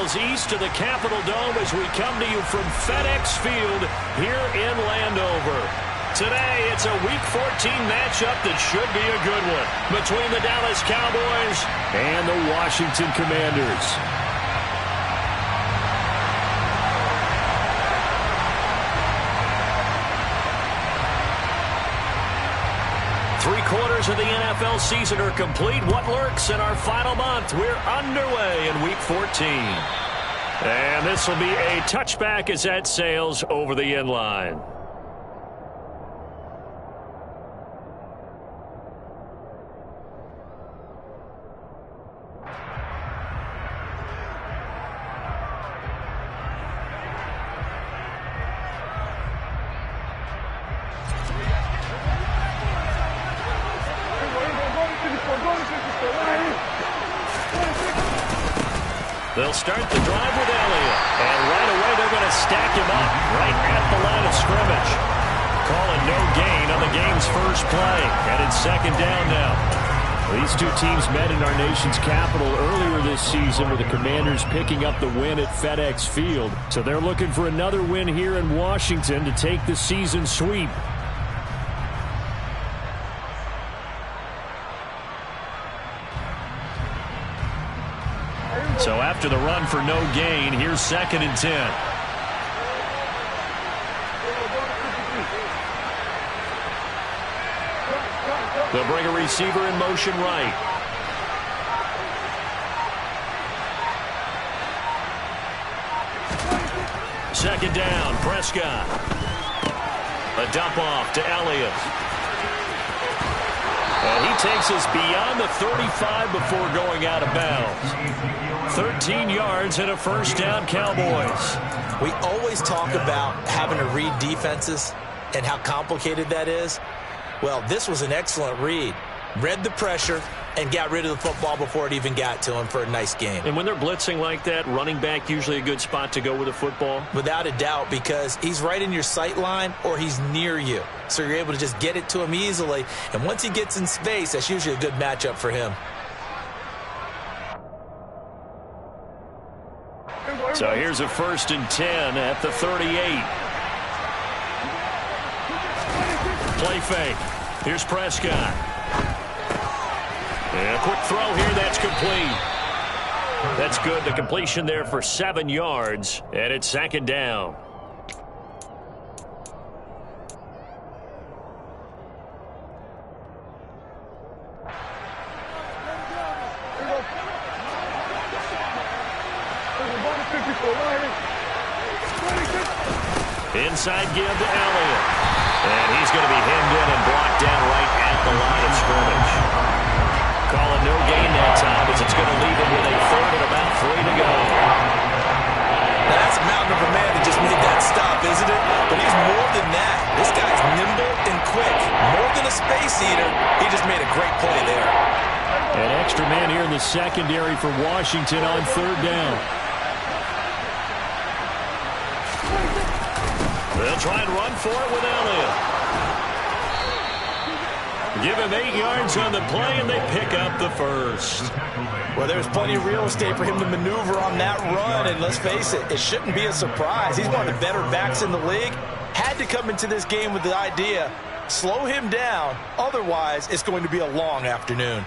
miles east of the Capitol Dome as we come to you from FedEx Field here in Landover. Today, it's a Week 14 matchup that should be a good one between the Dallas Cowboys and the Washington Commanders. Three-quarters of the NFL season are complete. What lurks in our final month? We're underway in Week 14. And this will be a touchback as that sails over the end line. They'll start the drive with Elliott. And right away, they're going to stack him up right at the line of scrimmage. Calling no gain on the game's first play. And it's second down now. These two teams met in our nation's capital earlier this season with the Commanders picking up the win at FedEx Field. So they're looking for another win here in Washington to take the season sweep. So after the run for no gain, here's 2nd and 10. They'll bring a receiver in motion right. Second down, Prescott. A dump off to Elliott. And he takes us beyond the 35 before going out of bounds. 13 yards and a first down, Cowboys. We always talk about having to read defenses and how complicated that is. Well, this was an excellent read. Read the pressure and got rid of the football before it even got to him for a nice game. And when they're blitzing like that, running back usually a good spot to go with the football? Without a doubt, because he's right in your sight line or he's near you. So you're able to just get it to him easily. And once he gets in space, that's usually a good matchup for him. So here's a 1st and 10 at the 38. Play fake. Here's Prescott. And a quick throw here. That's complete. That's good. The completion there for 7 yards. And it's 2nd down. Inside give to Elliott. And he's going to be hemmed in and blocked down right at the line of scrimmage. Calling no gain that time as it's going to leave him with a 3rd and about 3 to go. Now that's a mountain of a man that just made that stop, isn't it? But he's more than that. This guy's nimble and quick. More than a space eater. He just made a great play there. An extra man here in the secondary for Washington on 3rd down. They'll try and run for it with Elliott. Give him 8 yards on the play, and they pick up the first. Well, there's plenty of real estate for him to maneuver on that run, and let's face it, it shouldn't be a surprise. He's one of the better backs in the league. Had to come into this game with the idea, slow him down, otherwise it's going to be a long afternoon.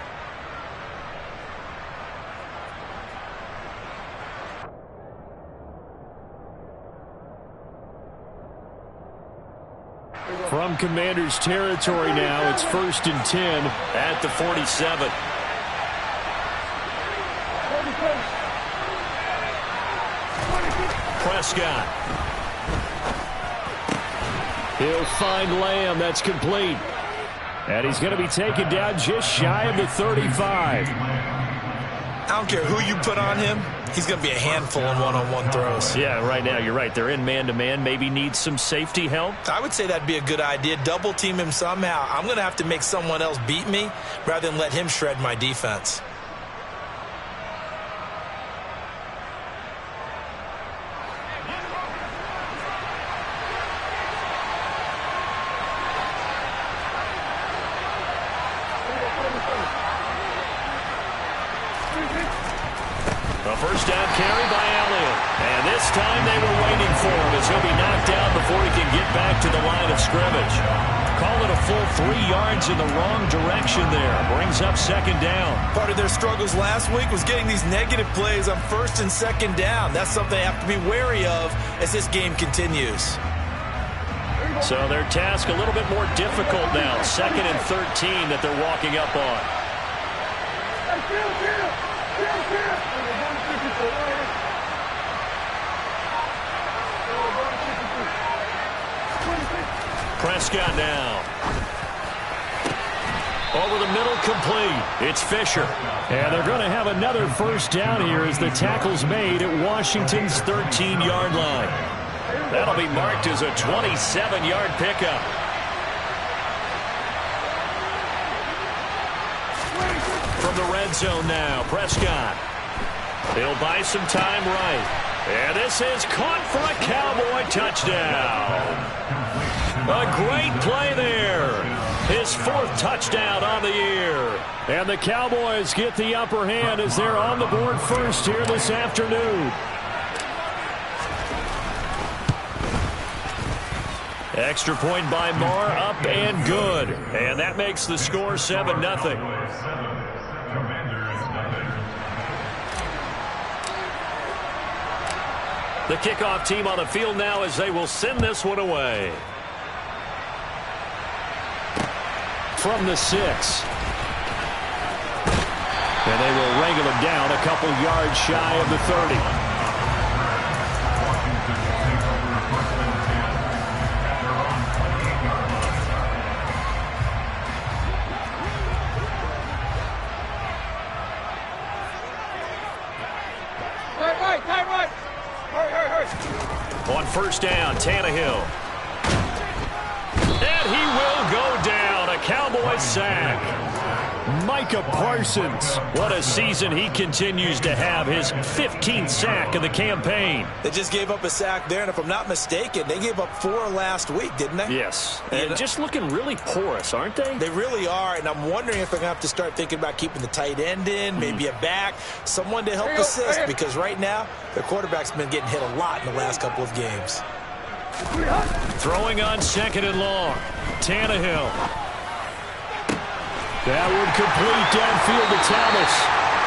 From Commanders territory now, it's 1st and 10 at the 47. Prescott. He'll find Lamb. That's complete. And he's going to be taken down just shy of the 35. I don't care who you put on him. He's going to be a handful in one-on-one throws. Yeah, right now, you're right. They're in man-to-man. Maybe needs some safety help. I would say that'd be a good idea. Double team him somehow. I'm going to have to make someone else beat me rather than let him shred my defense. A first down carry by Allen. as he'll be knocked down before he can get back to the line of scrimmage. Call it a full 3 yards in the wrong direction there. Brings up second down. Part of their struggles last week was getting these negative plays on first and second down. That's something they have to be wary of as this game continues. So their task a little bit more difficult now. 2nd and 13 that they're walking up on. Prescott now. Over the middle, complete. It's Fisher. And they're going to have another first down here as the tackle's made at Washington's 13-yard line. That'll be marked as a 27-yard pickup. From the red zone now, Prescott. He'll buy some time right. And this is caught for a Cowboy touchdown. A great play there. His 4th touchdown on the year. And the Cowboys get the upper hand as they're on the board first here this afternoon. Extra point by Marr, up and good. And that makes the score 7-0. The kickoff team on the field now as they will send this one away. From the 6. And they will wrangle him down a couple yards shy of the 30. On first down, Tannehill. And he will go down. A Cowboys sack. Micah Parsons. What a season he continues to have. His 15th sack of the campaign. They just gave up a sack there, and if I'm not mistaken, they gave up 4 last week, didn't they? Yes. And just looking really porous, aren't they? They really are, and I'm wondering if they're going to have to start thinking about keeping the tight end in, maybe a back, someone to help assist, because right now, their quarterback's been getting hit a lot in the last couple of games. Throwing on 2nd and long. Tannehill. That would complete downfield to Thomas.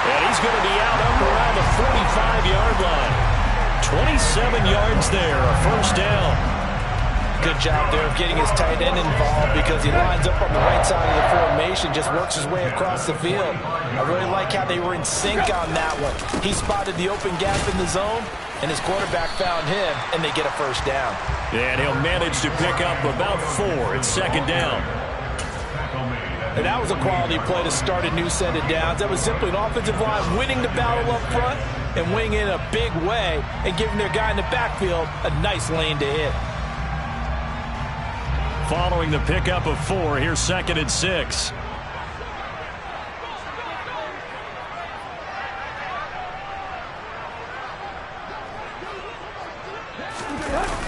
And he's going to be out up around the 45-yard line. 27 yards there, a first down. Good job there of getting his tight end involved because he lines up on the right side of the formation, just works his way across the field. I really like how they were in sync on that one. He spotted the open gap in the zone, and his quarterback found him, and they get a first down. And he'll manage to pick up about 4 at 2nd down. And that was a quality play to start a new set of downs. That was simply an offensive line winning the battle up front and winning in a big way and giving their guy in the backfield a nice lane to hit. Following the pickup of 4, here's 2nd and 6.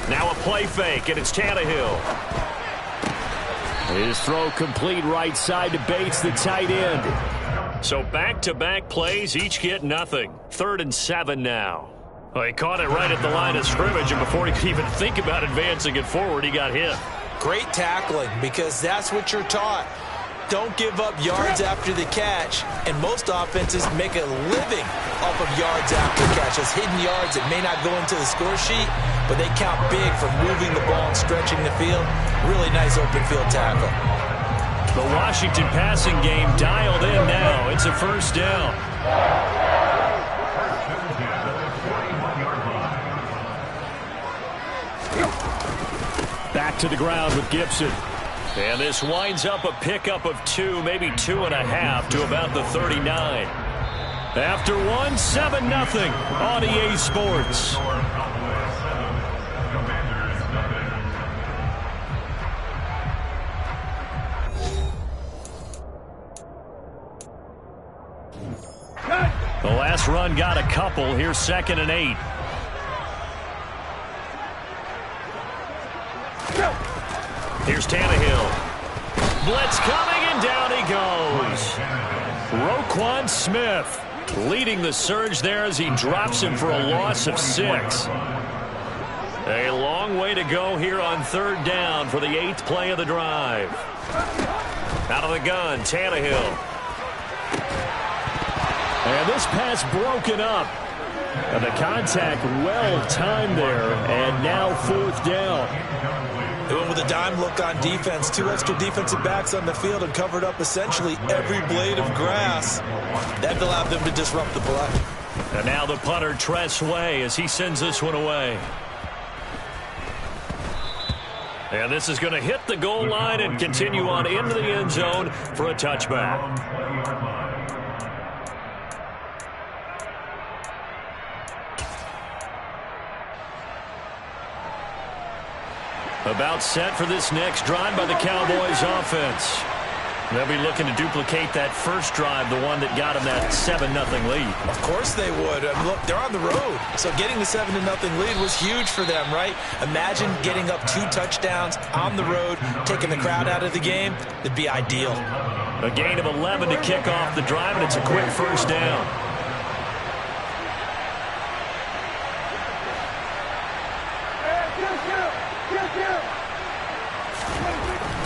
Now a play fake, and it's Tannehill. His throw complete right side to Bates, the tight end. So back-to-back plays, each get nothing. 3rd and 7 now. Well, he caught it right at the line of scrimmage, and before he could even think about advancing it forward, he got hit. Great tackling, because that's what you're taught. Don't give up yards after the catch, and most offenses make a living off of yards after the catch. Those hidden yards that may not go into the score sheet, but they count big for moving the ball and stretching the field. Really nice open field tackle. The Washington passing game dialed in now. It's a first down. Back to the ground with Gibson. And this winds up a pickup of 2, maybe 2.5 to about the 39. After 1, 7-0 on EA Sports. The last run got a couple. Here's 2nd and 8. Here's Tannehill. Blitz coming, and down he goes. Roquan Smith leading the surge there as he drops him for a loss of 6. A long way to go here on third down for the 8th play of the drive. Out of the gun, Tannehill. And this pass broken up. And the contact well timed there. And now 4th down. They went with a dime look on defense. 2 extra defensive backs on the field and covered up essentially every blade of grass. That allowed them to disrupt the play. And now the punter, Tress Way, as he sends this one away. And this is going to hit the goal line and continue on into the end zone for a touchback. About set for this next drive by the Cowboys offense. They'll be looking to duplicate that first drive, the one that got them that 7-0 lead. Of course they would. Look, they're on the road. So getting the 7-0 lead was huge for them, right? Imagine getting up 2 touchdowns on the road, taking the crowd out of the game. It'd be ideal. A gain of 11 to kick off the drive, and it's a quick first down.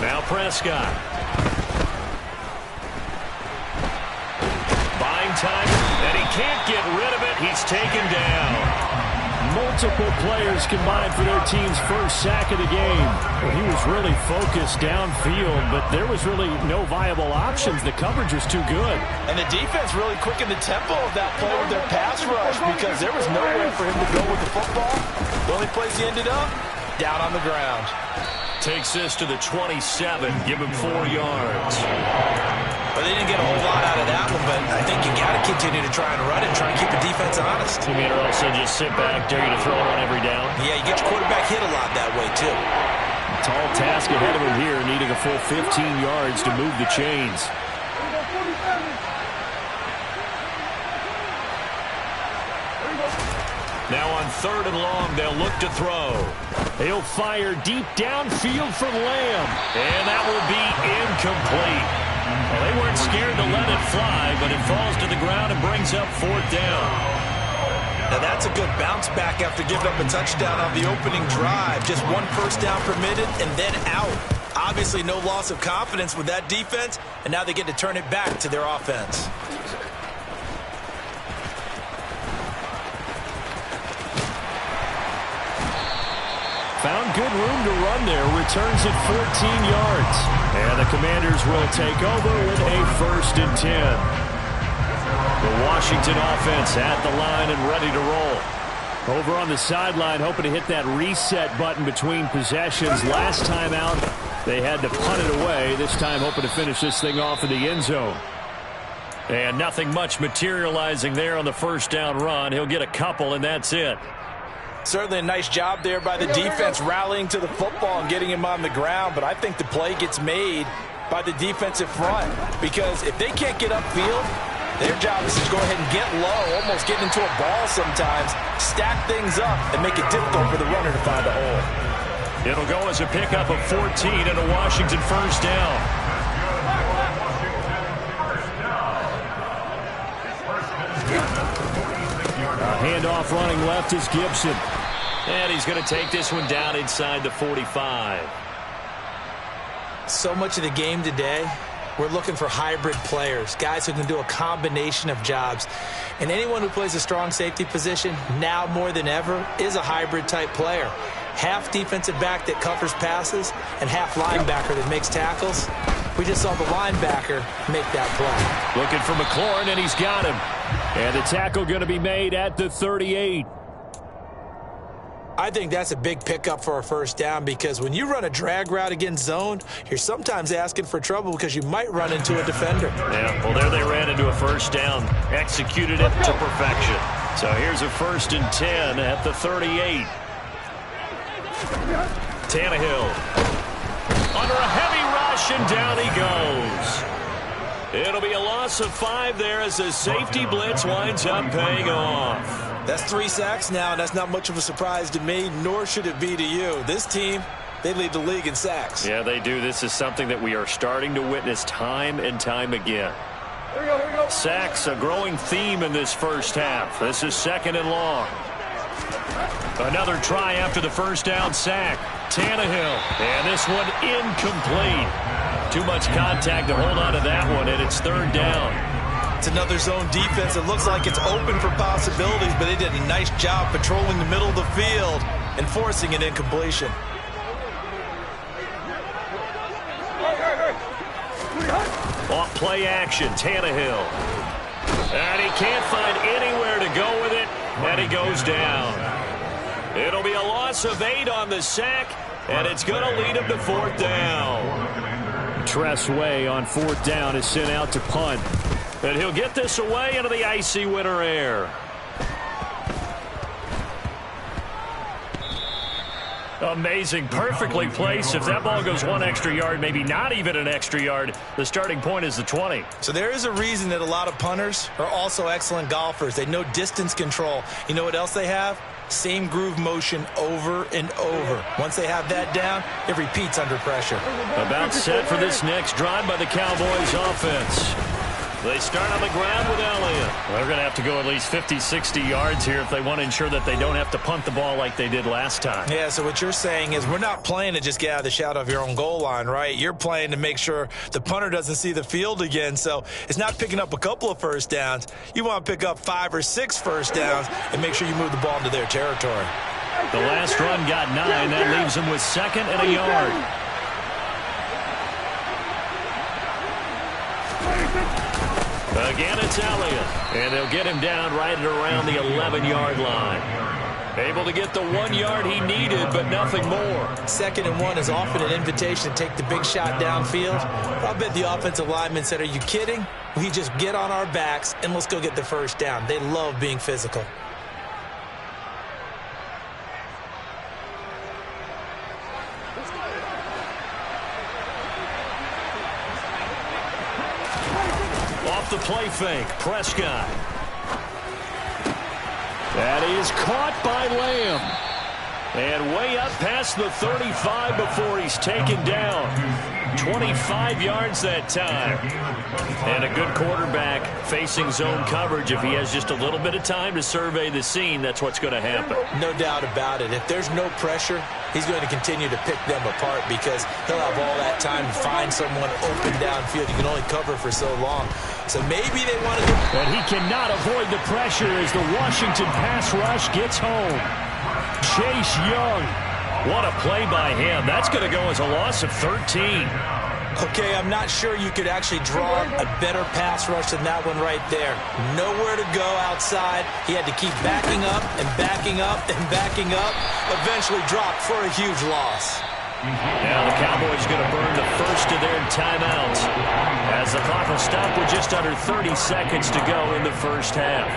Now Prescott. Buying time, and he can't get rid of it. He's taken down. Multiple players combined for their team's first sack of the game. Well, he was really focused downfield, but there was really no viable options. The coverage was too good. And the defense really quickened the tempo of that play with their pass rush because there was no way for him to go with the football. The only place he ended up, down on the ground. Takes this to the 27, give him 4 yards. Well, they didn't get a whole lot out of that one, but I think you got to continue to try and run it, try and keep the defense honest. You mean, or also just sit back, dare you to throw it on every down? Yeah, you get your quarterback hit a lot that way, too. Tall task ahead of him here, needing a full 15 yards to move the chains. Now on 3rd and long, they'll look to throw. He'll fire deep downfield from Lamb. And that will be incomplete. Well, they weren't scared to let it fly, but it falls to the ground and brings up 4th down. Now that's a good bounce back after giving up a touchdown on the opening drive. Just 1 first down permitted and then out. Obviously no loss of confidence with that defense, and now they get to turn it back to their offense. Found good room to run there. Returns it 14 yards. And the Commanders will take over with a 1st and 10. The Washington offense at the line and ready to roll. Over on the sideline, hoping to hit that reset button between possessions. Last time out, they had to punt it away. This time hoping to finish this thing off in the end zone. And nothing much materializing there on the first down run. He'll get a couple, and that's it. Certainly a nice job there by the defense rallying to the football and getting him on the ground, but I think the play gets made by the defensive front because if they can't get upfield, their job is to go ahead and get low, almost get into a ball sometimes, stack things up, and make it difficult for the runner to find a hole. It'll go as a pickup of 14 and a Washington first down. Handoff running left is Gibson. And he's going to take this one down inside the 45. So much of the game today, we're looking for hybrid players, guys who can do a combination of jobs. And anyone who plays a strong safety position, now more than ever, is a hybrid type player. Half defensive back that covers passes and half linebacker that makes tackles. We just saw the linebacker make that play. Looking for McLaurin, and he's got him. And the tackle going to be made at the 38. I think that's a big pickup for a first down because when you run a drag route against zone, you're sometimes asking for trouble because you might run into a defender. Yeah, well, there they ran into a first down, executed it to perfection. So here's a 1st and 10 at the 38. Tannehill under a heavy rush, and down he goes. It'll be a loss of 5 there as the safety blitz winds up paying off. That's 3 sacks now, and that's not much of a surprise to me, nor should it be to you. This team, they lead the league in sacks. Yeah, they do. This is something that we are starting to witness time and time again. Here we go, here we go. Sacks, a growing theme in this first half. This is 2nd and long. Another try after the first down sack. Tannehill. And this one incomplete. Too much contact to hold on to that one, and it's third down. It's another zone defense. It looks like it's open for possibilities, but they did a nice job patrolling the middle of the field and forcing an incompletion. Off play action, Tannehill. And he can't find anywhere to go with it, and he goes down. It'll be a loss of 8 on the sack, and it's going to lead him to fourth down. Tress Way on fourth down is sent out to punt. And he'll get this away into the icy winter air. Amazing, perfectly placed. If that ball goes 1 extra yard, maybe not even an extra yard, the starting point is the 20. So there is a reason that a lot of punters are also excellent golfers. They know distance control. You know what else they have? Same groove motion over and over. Once they have that down, it repeats under pressure. About set for this next drive by the Cowboys offense. They start on the ground with Elliott. Well, they're going to have to go at least 50, 60 yards here if they want to ensure that they don't have to punt the ball like they did last time. Yeah, so what you're saying is we're not playing to just get out of the shadow of your own goal line, right? You're playing to make sure the punter doesn't see the field again. So it's not picking up a couple of first downs. You want to pick up 5 or 6 first downs and make sure you move the ball into their territory. The last run got 9. That leaves them with 2nd and a yard. Again, it's Elliott, and they'll get him down right at around the 11-yard line. Able to get the 1 yard he needed, but nothing more. 2nd and 1 is often an invitation to take the big shot downfield. I'll bet the offensive lineman said, "Are you kidding? We just get on our backs, and let's go get the first down." They love being physical. The play fake, Prescott. That is caught by Lamb. And way up past the 35 before he's taken down. 25 yards that time. And a good quarterback facing zone coverage. If he has just a little bit of time to survey the scene, that's what's going to happen. No doubt about it. If there's no pressure, he's going to continue to pick them apart because he'll have all that time to find someone open downfield. You can only cover for so long. So maybe they want to do... But he cannot avoid the pressure as the Washington pass rush gets home. Chase Young. What a play by him. That's going to go as a loss of 13. Okay, I'm not sure you could actually draw a better pass rush than that one right there. Nowhere to go outside. He had to keep backing up and backing up and backing up. Eventually dropped for a huge loss. Now the Cowboys going to burn the first of their timeouts as the clock will stop with just under 30 seconds to go in the first half.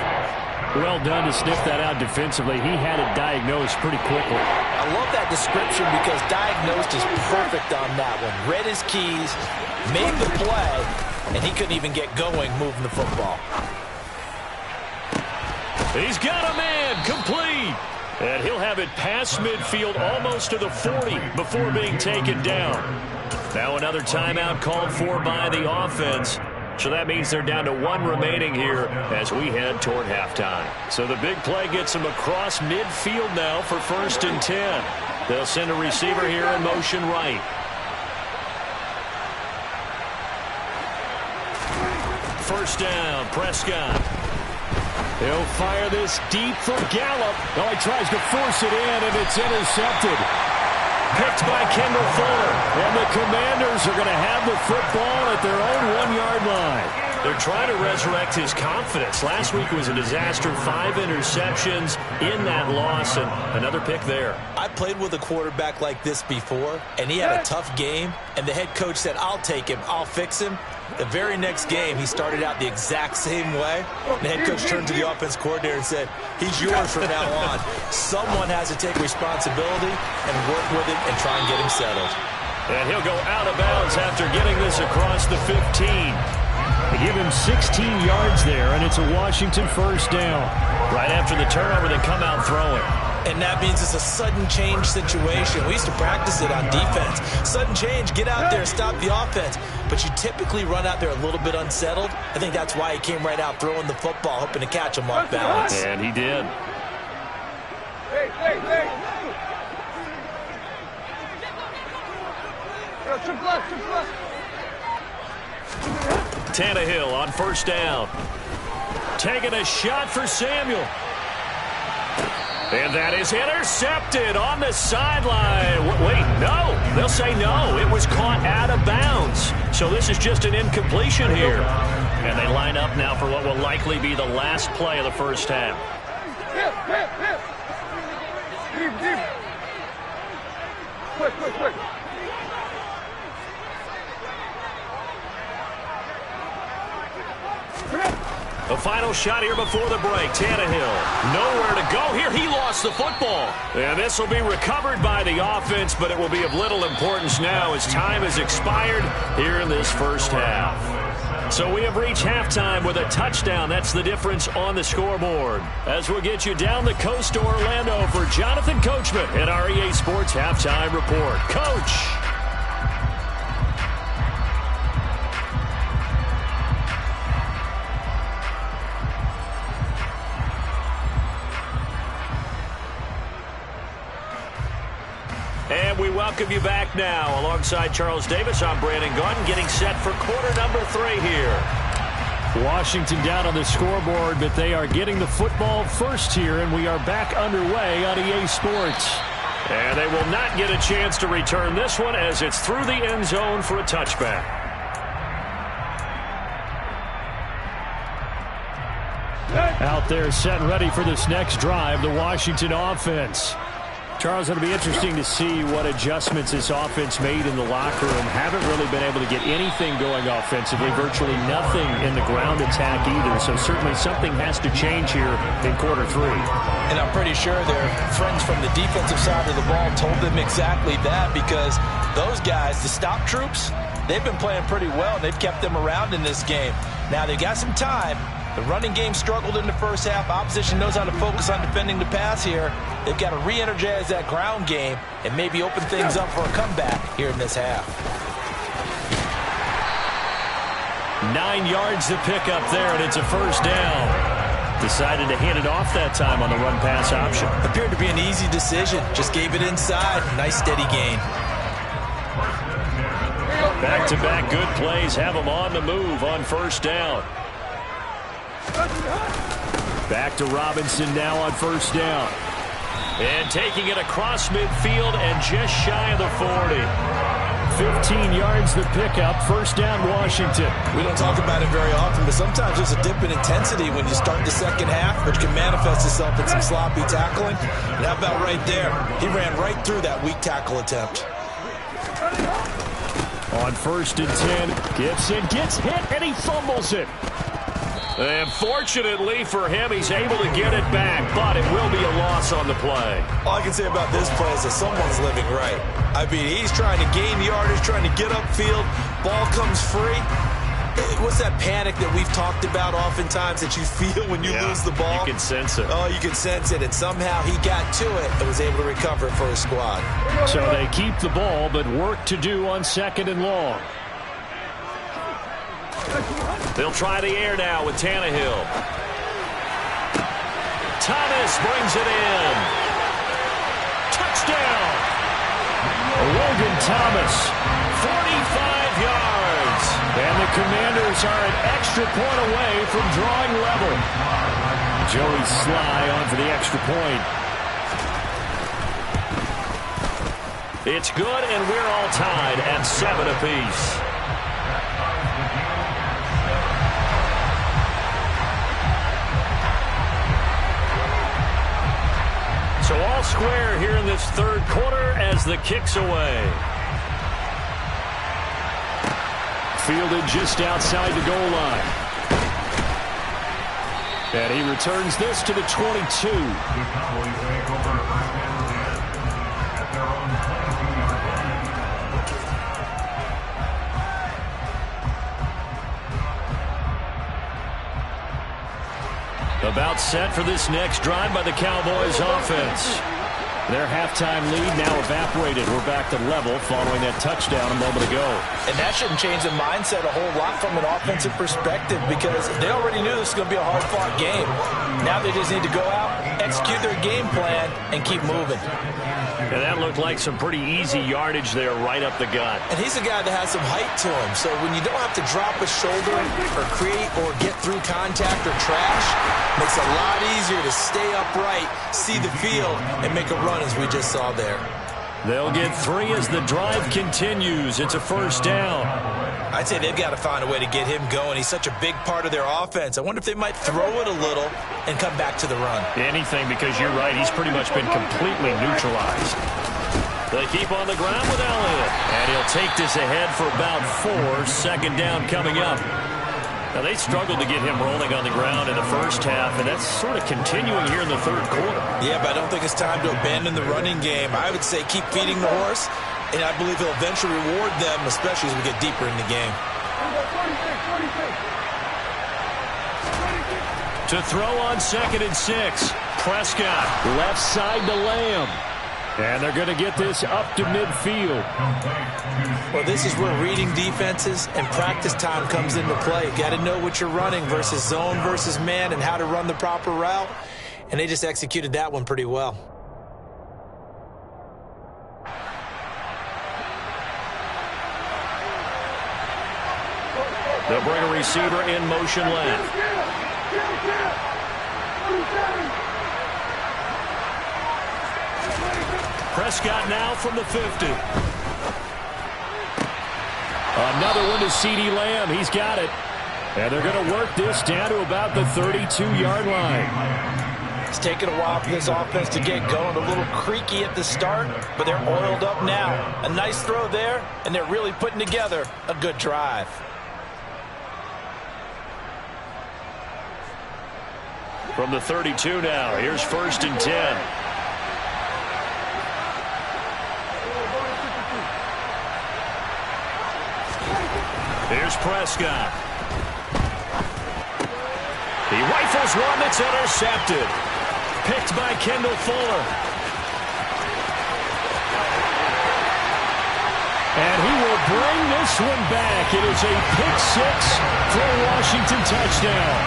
Well done to sniff that out defensively. He had it diagnosed pretty quickly. I love that description because diagnosed is perfect on that one. Read his keys, made the play, and he couldn't even get going moving the football. He's got a man, complete. And he'll have it past midfield almost to the 40 before being taken down. Now another timeout called for by the offense. So that means they're down to 1 remaining here as we head toward halftime. So the big play gets them across midfield now for 1st and 10. They'll send a receiver here in motion right. First down, Prescott. He'll fire this deep for Gallup. Oh, he tries to force it in, and it's intercepted. Picked by Kendall Fuller. And the Commanders are going to have the football at their own 1-yard line. They're trying to resurrect his confidence. Last week was a disaster. 5 interceptions in that loss, and another pick there. I played with a quarterback like this before, and he had a tough game, and the head coach said, "I'll take him, I'll fix him." The very next game, he started out the exact same way. The head coach turned to the offense coordinator and said, "He's yours from now on." Someone has to take responsibility and work with him and try and get him settled. And he'll go out of bounds after getting this across the 15. They give him 16 yards there, and it's a Washington first down. Right after the turnover, they come out throwing. And that means it's a sudden change situation. We used to practice it on defense. Sudden change, get out there, stop the offense. But you typically run out there a little bit unsettled. I think that's why he came right out throwing the football, hoping to catch him off balance. And he did. Tannehill on first down. Taking a shot for Samuel. And that is intercepted on the sideline. Wait, no. They'll say no. It was caught out of bounds. So this is just an incompletion here. And they line up now for what will likely be the last play of the first half. Deep. Quick. The final shot here before the break. Tannehill, nowhere to go here. He lost the football. And this will be recovered by the offense, but it will be of little importance now as time has expired here in this first half. So we have reached halftime with a touchdown. That's the difference on the scoreboard. As we'll get you down the coast to Orlando for Jonathan Coachman at our EA Sports Halftime Report. Coach. And we welcome you back now. Alongside Charles Davis, I'm Brandon Gaudin, getting set for quarter number 3 here. Washington down on the scoreboard, but they are getting the football first here, and we are back underway on EA Sports. And they will not get a chance to return this one as it's through the end zone for a touchback. Out there set and ready for this next drive, the Washington offense. Charles, it'll be interesting to see what adjustments this offense made in the locker room. Haven't really been able to get anything going offensively, virtually nothing in the ground attack either. So certainly something has to change here in quarter 3. And I'm pretty sure their friends from the defensive side of the ball told them exactly that, because those guys, the stop troops, they've been playing pretty well. They've kept them around in this game. Now they've got some time. The running game struggled in the first half. Opposition knows how to focus on defending the pass here. They've got to re-energize that ground game and maybe open things up for a comeback here in this half. 9 yards to pick up there, and it's a first down. Decided to hand it off that time on the run-pass option. Appeared to be an easy decision. Just gave it inside. Nice steady gain. Back-to-back good plays have them on the move on first down. Back to Robinson now on first down. And taking it across midfield and just shy of the 40. 15 yards the pickup. First down, Washington. We don't talk about it very often, but sometimes there's a dip in intensity when you start the second half, which can manifest itself in some sloppy tackling. And how about right there? He ran right through that weak tackle attempt. On first and 10, Gibson gets hit and he fumbles it. And fortunately for him, he's able to get it back, but it will be a loss on the play. All I can say about this play is that someone's living right. I mean, he's trying to gain yardage, trying to get upfield. Ball comes free. What's that panic that we've talked about oftentimes that you feel when you lose the ball? You can sense it. Oh, you can sense it. And somehow he got to it and was able to recover it for his squad. So they keep the ball, but work to do on second and long. They'll try the air now with Tannehill. Thomas brings it in. Touchdown. Logan Thomas. 45 yards. And the Commanders are an extra point away from drawing level. Joey Sly on for the extra point. It's good, and we're all tied at 7 apiece. So all square here in this third quarter as the kick's away. Fielded just outside the goal line. And he returns this to the 22. About set for this next drive by the Cowboys offense. Their halftime lead now evaporated. We're back to level following that touchdown a moment ago. And that shouldn't change the mindset a whole lot from an offensive perspective, because they already knew this was going to be a hard-fought game. Now they just need to go out execute their game plan, and keep moving. And that looked like some pretty easy yardage there right up the gut. And he's a guy that has some height to him, so when you don't have to drop a shoulder or create or get through contact or trash, it makes it a lot easier to stay upright, see the field, and make a run as we just saw there. They'll get 3 as the drive continues. It's a first down. I'd say they've got to find a way to get him going. He's such a big part of their offense. I wonder if they might throw it a little and come back to the run. Anything, because you're right. He's pretty much been completely neutralized. They keep on the ground with Elliott. And he'll take this ahead for about 4. Second down coming up. Now, they struggled to get him rolling on the ground in the first half, and that's sort of continuing here in the third quarter. Yeah, but I don't think it's time to abandon the running game. I would say keep feeding the horse, and I believe he'll eventually reward them, especially as we get deeper in the game. To throw on 2nd and 6. Prescott, left side to Lamb. And they're going to get this up to midfield. Well, this is where reading defenses and practice time comes into play. You got to know what you're running versus zone versus man and how to run the proper route. And they just executed that one pretty well. They'll bring a receiver in motion left. Prescott now from the 50. Another one to CeeDee Lamb. He's got it. And they're going to work this down to about the 32-yard line. It's taken a while for this offense to get going. A little creaky at the start, but they're oiled up now. A nice throw there, and they're really putting together a good drive. From the 32 now, here's 1st and 10. Here's Prescott. He rifles one that's intercepted. Picked by Kendall Fuller. And he will bring this one back. It is a pick-6 for a Washington touchdown.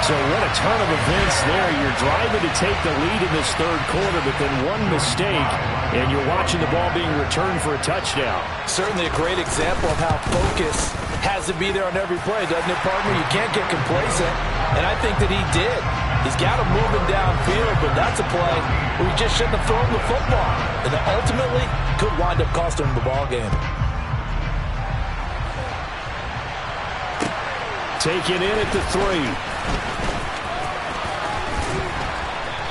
So what a turn of events there. You're driving to take the lead in this third quarter, but then one mistake, and you're watching the ball being returned for a touchdown. Certainly a great example of how focus has to be there on every play, doesn't it, partner? You can't get complacent, and I think that he did. He's got him moving downfield, but that's a play where he just shouldn't have thrown the football. And ultimately, could wind up costing him the ball game. Taken in at the 3.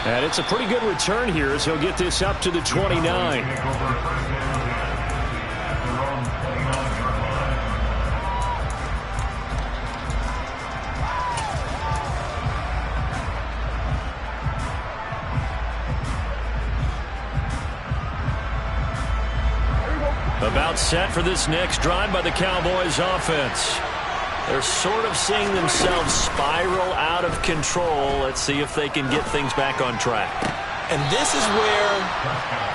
And it's a pretty good return here as he'll get this up to the 29. About set for this next drive by the Cowboys offense. They're sort of seeing themselves spiral out of control. Let's see if they can get things back on track. And this is where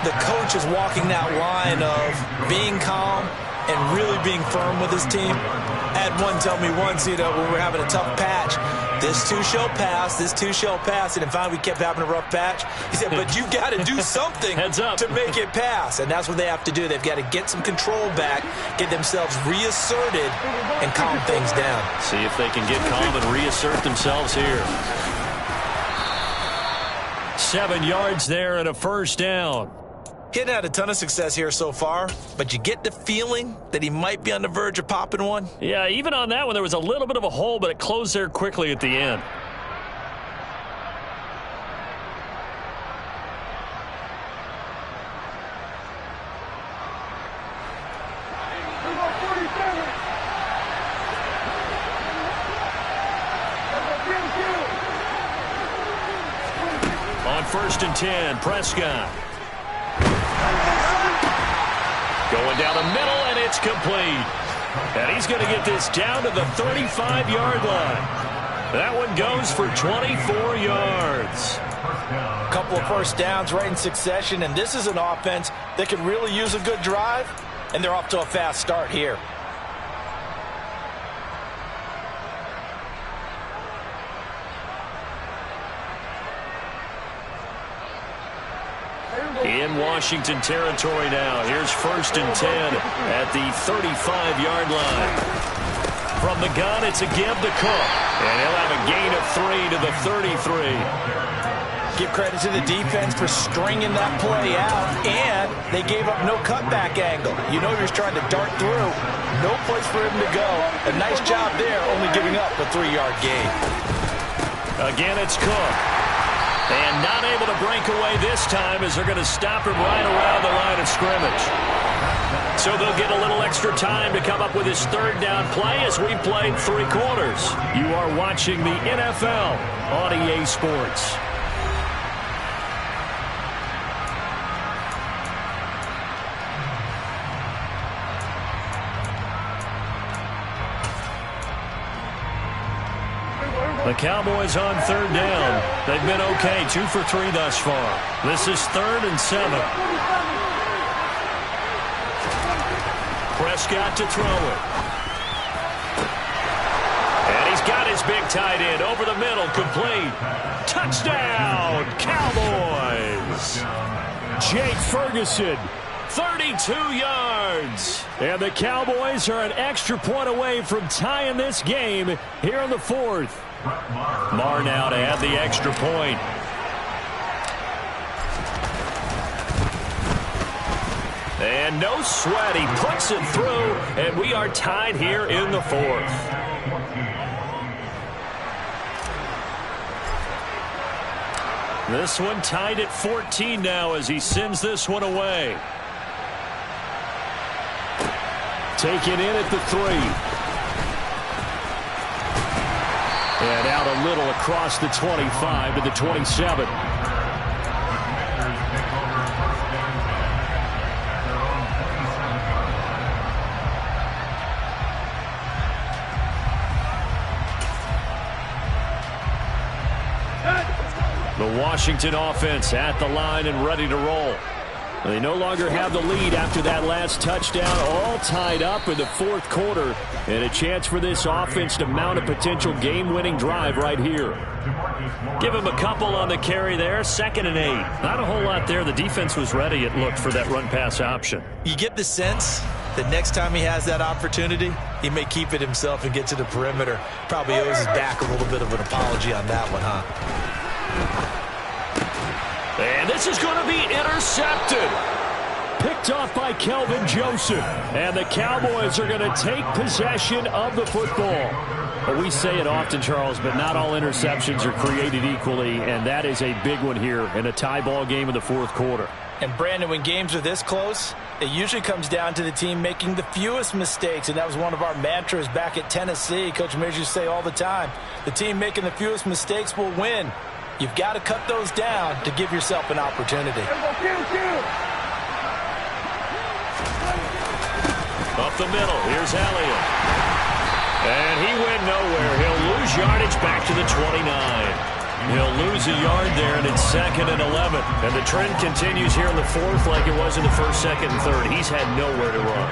the coach is walking that line of being calm and really being firm with his team. I had one tell me once, when we're having a tough patch, this too shall pass, this too shall pass. And finally we kept having a rough patch. He said, but you've got to do something to make it pass. And that's what they have to do. They've got to get some control back, get themselves reasserted, and calm things down. See if they can get calm and reassert themselves here. 7 yards there and a first down. He hadn't had a ton of success here so far, but you get the feeling that he might be on the verge of popping one. Yeah, even on that one, there was a little bit of a hole, but it closed there quickly at the end. On 1st and 10, Prescott. Going down the middle, and it's complete. And he's going to get this down to the 35-yard line. That one goes for 24 yards. A couple of first downs right in succession, and this is an offense that can really use a good drive, and they're off to a fast start here. In Washington territory now. Here's 1st and 10 at the 35-yard line. From the gun, it's a give to Cook. And he'll have a gain of 3 to the 33. Give credit to the defense for stringing that play out, and they gave up no cutback angle. You know you're trying to dart through. No place for him to go. A nice job there, only giving up a 3-yard gain. Again, it's Cook. And not able to break away this time as they're going to stop him right around the line of scrimmage. So they'll get a little extra time to come up with his 3rd down play as we played 3 quarters. You are watching the NFL on EA Sports. The Cowboys on 3rd down. They've been okay, 2 for 3 thus far. This is 3rd and 7. Prescott to throw it. And he's got his big tight end over the middle, complete. Touchdown, Cowboys! Jake Ferguson, 32 yards. And the Cowboys are an extra point away from tying this game here in the 4th. Marr now to add the extra point. And no sweat. He puts it through, and we are tied here in the 4th. This one tied at 14 now as he sends this one away. Taken in at the 3. And out a little across the 25 to the 27. The Washington offense at the line and ready to roll. They no longer have the lead after that last touchdown, all tied up in the 4th quarter, and a chance for this offense to mount a potential game-winning drive right here. Give him a couple on the carry there, 2nd and 8. Not a whole lot there. The defense was ready, it looked, for that run-pass option. You get the sense that next time he has that opportunity, he may keep it himself and get to the perimeter. Probably owes his back a little bit of an apology on that one, huh? And this is going to be intercepted. Picked off by Kelvin Joseph. And the Cowboys are going to take possession of the football. Well, we say it often, Charles, but not all interceptions are created equally, and that is a big one here in a tie ball game in the 4th quarter. And, Brandon, when games are this close, it usually comes down to the team making the fewest mistakes, and that was one of our mantras back at Tennessee. Coach Mears used to say all the time, the team making the fewest mistakes will win. You've got to cut those down to give yourself an opportunity. Up the middle, here's Elliott. And he went nowhere. He'll lose yardage back to the 29. He'll lose a yard there, and it's 2nd and 11. And the trend continues here in the 4th like it was in the 1st, 2nd, and 3rd. He's had nowhere to run.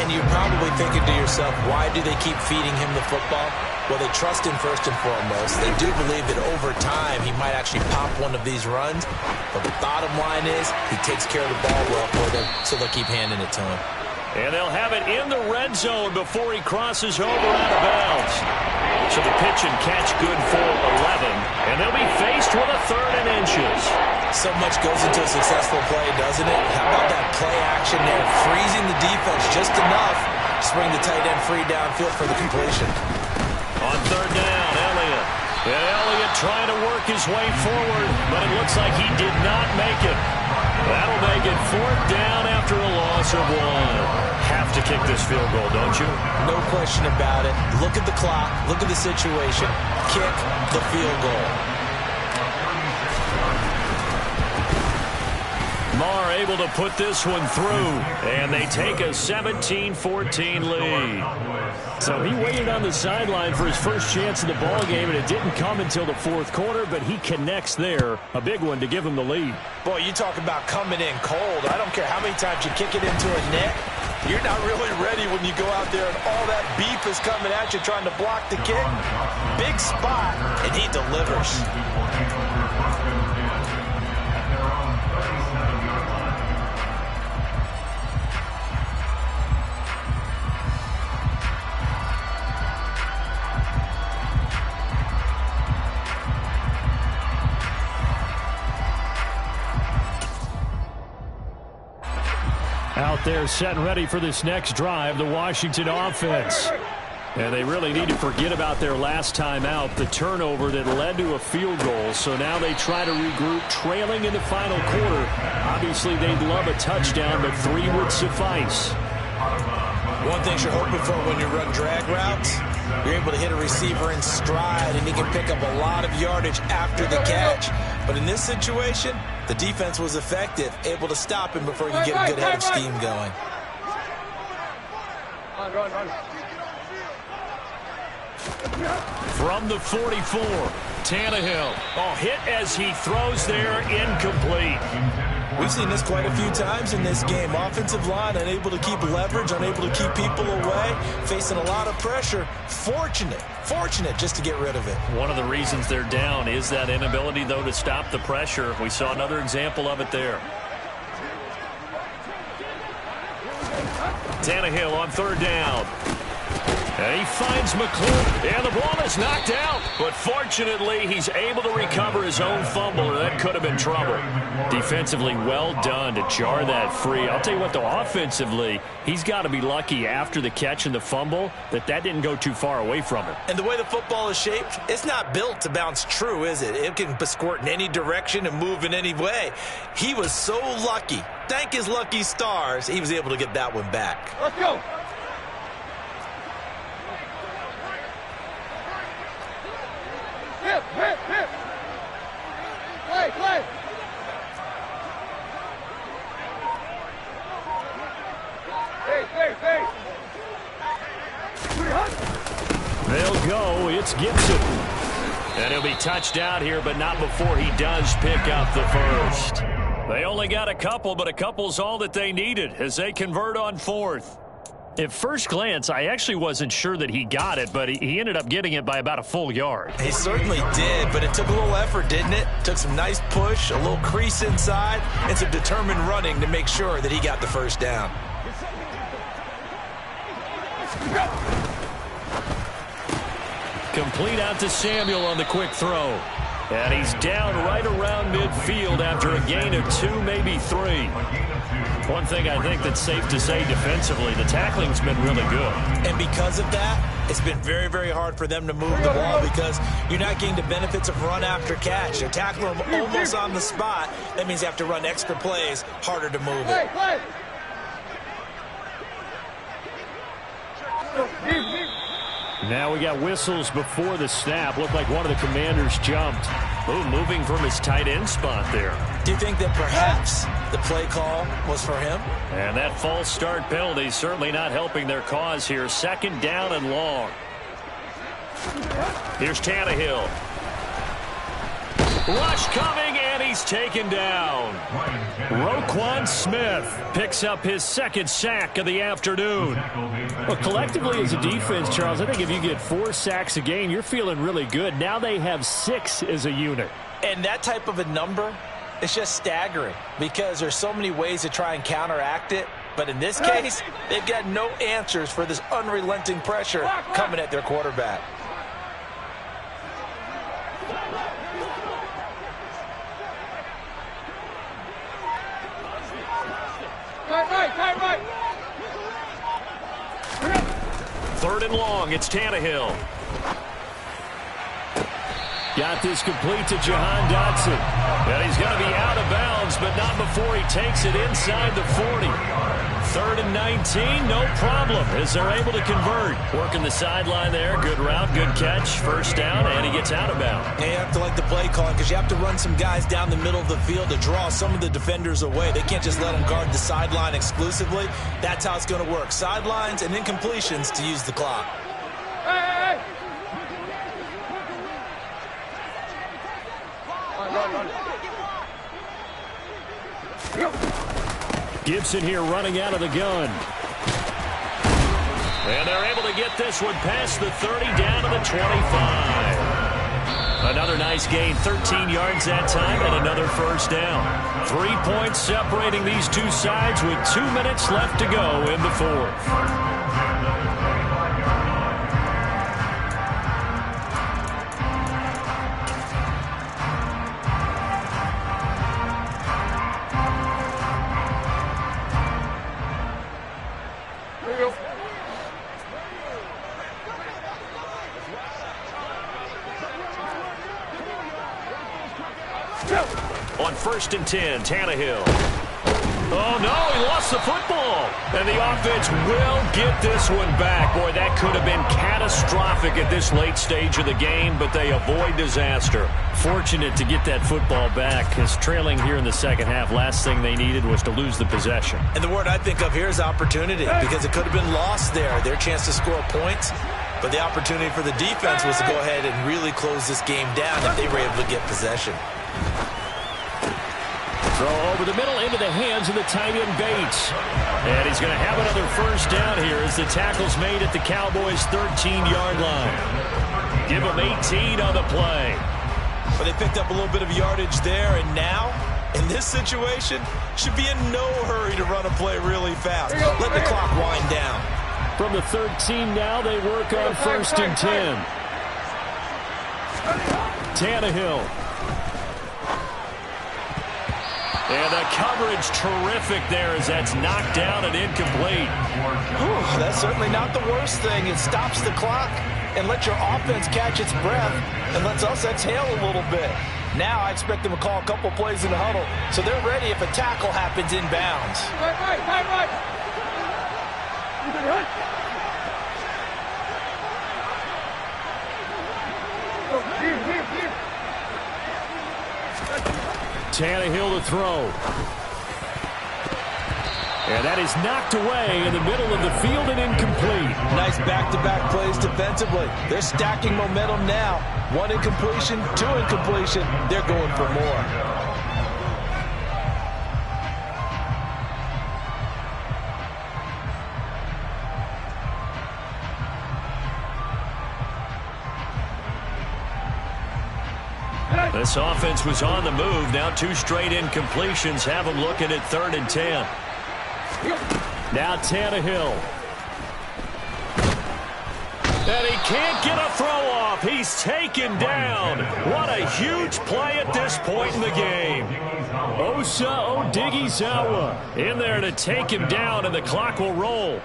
And you're probably thinking to yourself, why do they keep feeding him the football? Well, they trust him first and foremost. They do believe that over time he might actually pop one of these runs. But the bottom line is he takes care of the ball well for them, so they'll keep handing it to him. And they'll have it in the red zone before he crosses over out of bounds. So the pitch and catch good for 11. And they'll be faced with a 3rd and inches. So much goes into a successful play, doesn't it? How about that play action there? Freezing the defense just enough to bring the tight end free downfield for the completion. On 3rd down, Elliott. And Elliott trying to work his way forward, but it looks like he did not make it. That'll make it 4th down after a loss of 1. Have to kick this field goal, don't you? No question about it. Look at the clock. Look at the situation. Kick the field goal. Marr able to put this one through, and they take a 17-14 lead. So he waited on the sideline for his first chance in the ball game, and it didn't come until the 4th quarter, but he connects there. A big one to give him the lead. Boy, you talk about coming in cold. I don't care how many times you kick it into a net. You're not really ready when you go out there and all that beef is coming at you trying to block the kick. Big spot, and he delivers. Out there set and ready for this next drive, the Washington offense. And they really need to forget about their last time out, the turnover that led to a field goal. So now they try to regroup, trailing in the final quarter. Obviously, they'd love a touchdown, but 3 would suffice. One thing you're hoping for when you run drag routes, you're able to hit a receiver in stride, and he can pick up a lot of yardage after the catch. But in this situation, the defense was effective, able to stop him before you get a good head of steam going. Run. From the 44, Tannehill. Oh, hit as he throws there, incomplete. We've seen this quite a few times in this game. Offensive line unable to keep leverage, unable to keep people away, facing a lot of pressure. Fortunate just to get rid of it. One of the reasons they're down is that inability, though, to stop the pressure. We saw another example of it there. Tannehill on 3rd down. And he finds McClure, and the ball is knocked out. But fortunately, he's able to recover his own fumble, or that could have been trouble. Defensively, well done to jar that free. I'll tell you what, though, offensively, he's got to be lucky after the catch and the fumble that didn't go too far away from him. And the way the football is shaped, it's not built to bounce true, is it? It can squirt in any direction and move in any way. He was so lucky. Thank his lucky stars, he was able to get that one back. Let's go. Hip. Play. Hey. They'll go. It's Gibson. And he'll be touched out here, but not before he does pick up the first. They only got a couple, but a couple's all that they needed as they convert on 4th. At first glance, I actually wasn't sure that he got it, but he ended up getting it by about a full yard. He certainly did, but it took a little effort, didn't it? Took some nice push, a little crease inside, and some determined running to make sure that he got the first down. Complete out to Samuel on the quick throw. And he's down right around midfield after a gain of 2, maybe 3. One thing I think that's safe to say defensively, the tackling's been really good. And because of that, it's been very, very hard for them to move the ball because you're not getting the benefits of run after catch. They're tackling them almost on the spot. That means you have to run extra plays, harder to move it. Now we got whistles before the snap. Looked like one of the commanders jumped. Ooh, moving from his tight end spot there. Do you think that perhaps the play call was for him? And that false start penalty certainly not helping their cause here. 2nd down and long. Here's Tannehill. Rush coming, and he's taken down. Roquan Smith picks up his 2nd sack of the afternoon. Well, collectively as a defense, Charles, I think if you get 4 sacks a game, you're feeling really good. Now they have 6 as a unit. And that type of a number, it's just staggering because there's so many ways to try and counteract it. But in this case, they've got no answers for this unrelenting pressure coming at their quarterback. Right. 3rd and long, it's Tannehill. Got this complete to Jahan Dotson. And he's going to be out of bounds, but not before he takes it inside the 40. 3rd and 19, no problem, as they're able to convert. Working the sideline there, good route, good catch, 1st down, and he gets out of bounds. And you have to like the play calling because you have to run some guys down the middle of the field to draw some of the defenders away. They can't just let them guard the sideline exclusively. That's how it's going to work. Sidelines and incompletions to use the clock. Hey. Run. Gibson here running out of the gun. And they're able to get this one past the 30 down to the 25. Another nice gain, 13 yards that time, and another 1st down. 3 points separating these two sides with 2 minutes left to go in the 4th. 1st and 10. Tannehill. Oh, no, he lost the football. And the offense will get this one back. Boy, that could have been catastrophic at this late stage of the game, but they avoid disaster. Fortunate to get that football back, because trailing here in the second half, last thing they needed was to lose the possession. And the word I think of here is opportunity, because it could have been lost there. Their chance to score points, but the opportunity for the defense was to go ahead and really close this game down if they were able to get possession. Throw over the middle into the hands of the tight end Bates. And he's going to have another first down here as the tackle's made at the Cowboys' 13-yard line. Give them 18 on the play. But they picked up a little bit of yardage there, and now, in this situation, should be in no hurry to run a play really fast. Let the clock wind down. From the 13 now, they work on 1st and 10. Tannehill. And the coverage terrific there as that's knocked down and incomplete. Whew, that's certainly not the worst thing. It stops the clock and lets your offense catch its breath and lets us exhale a little bit. Now I expect them to call a couple plays in the huddle so they're ready if a tackle happens inbounds. Right. You can run. Here. Tannehill to throw. And that is knocked away in the middle of the field and incomplete. Nice back-to-back plays defensively. They're stacking momentum now. 1 incompletion, 2 incompletion. They're going for more. This offense was on the move. Now 2 straight incompletions have them looking at 3rd and 10. Now Tannehill. And he can't get a throw off. He's taken down. What a huge play at this point in the game. Osa Odighizuwa in there to take him down, and the clock will roll.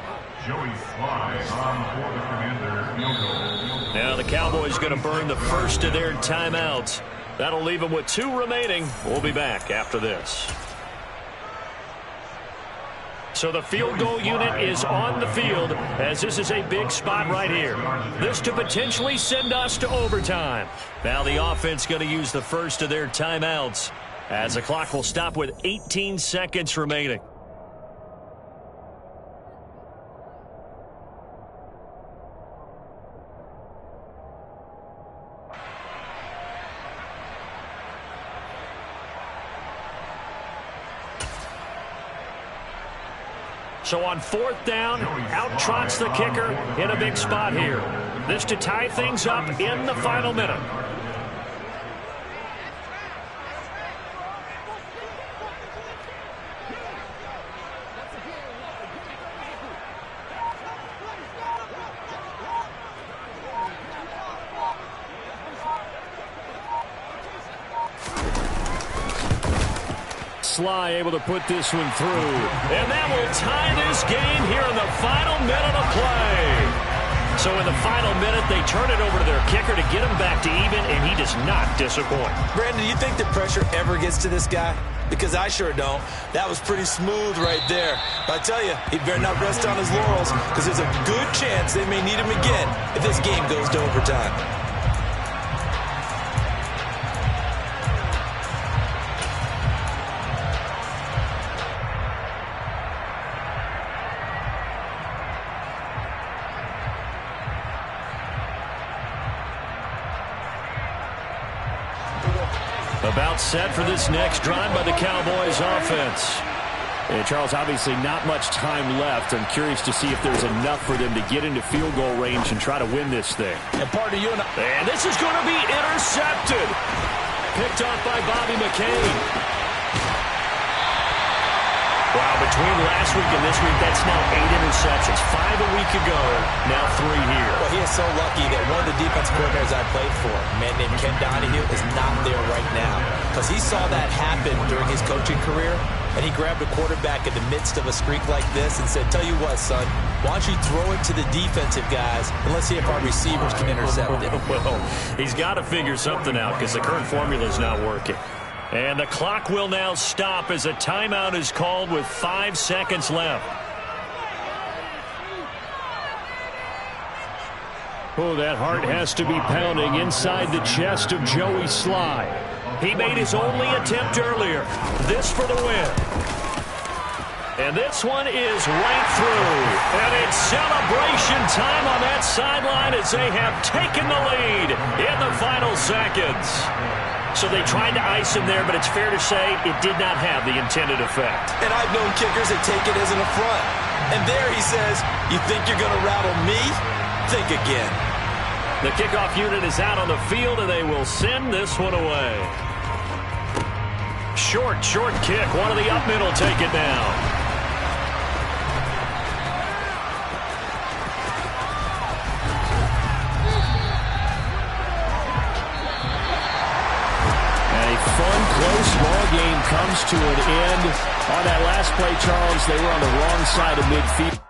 Now the Cowboys going to burn the first of their timeouts. That'll leave them with 2 remaining. We'll be back after this. So the field goal unit is on the field as this is a big spot right here. This to potentially send us to overtime. Now the offense going to use the first of their timeouts as the clock will stop with 18 seconds remaining. So on 4th down, out trots the kicker in a big spot here. This to tie things up in the final minute. Sly able to put this one through. And that will tie this game here in the final minute of play. So in the final minute, they turn it over to their kicker to get him back to even, and he does not disappoint. Brandon, do you think the pressure ever gets to this guy? Because I sure don't. That was pretty smooth right there. But I tell you, he better not rest on his laurels, because there's a good chance they may need him again if this game goes to overtime. About set for this next drive by the Cowboys offense. And Charles, obviously not much time left. I'm curious to see if there's enough for them to get into field goal range and try to win this thing. And part of you and I. And this is going to be intercepted. Picked off by Bobby McCain. Wow, between last week and this week, that's now 8 interceptions. 5 a week ago, now 3 here. Well, he is so lucky that one of the defense coordinators I played for, a man named Ken Donahue, is not there right now. Because he saw that happen during his coaching career, and he grabbed a quarterback in the midst of a streak like this and said, tell you what, son, why don't you throw it to the defensive guys, and let's see if our receivers can intercept it. Well, he's got to figure something out because the current formula is not working. And the clock will now stop as a timeout is called with 5 seconds left. Oh, that heart has to be pounding inside the chest of Joey Sly. He made his only attempt earlier. This for the win. And this one is right through. And it's celebration time on that sideline as they have taken the lead in the final seconds. So they tried to ice him there, but it's fair to say it did not have the intended effect. And I've known kickers that take it as an affront. And there he says, you think you're going to rattle me? Think again. The kickoff unit is out on the field, and they will send this one away. Short kick. One of the up middle take it now. Fun, close ball game comes to an end. On that last play, Charles, they were on the wrong side of midfield.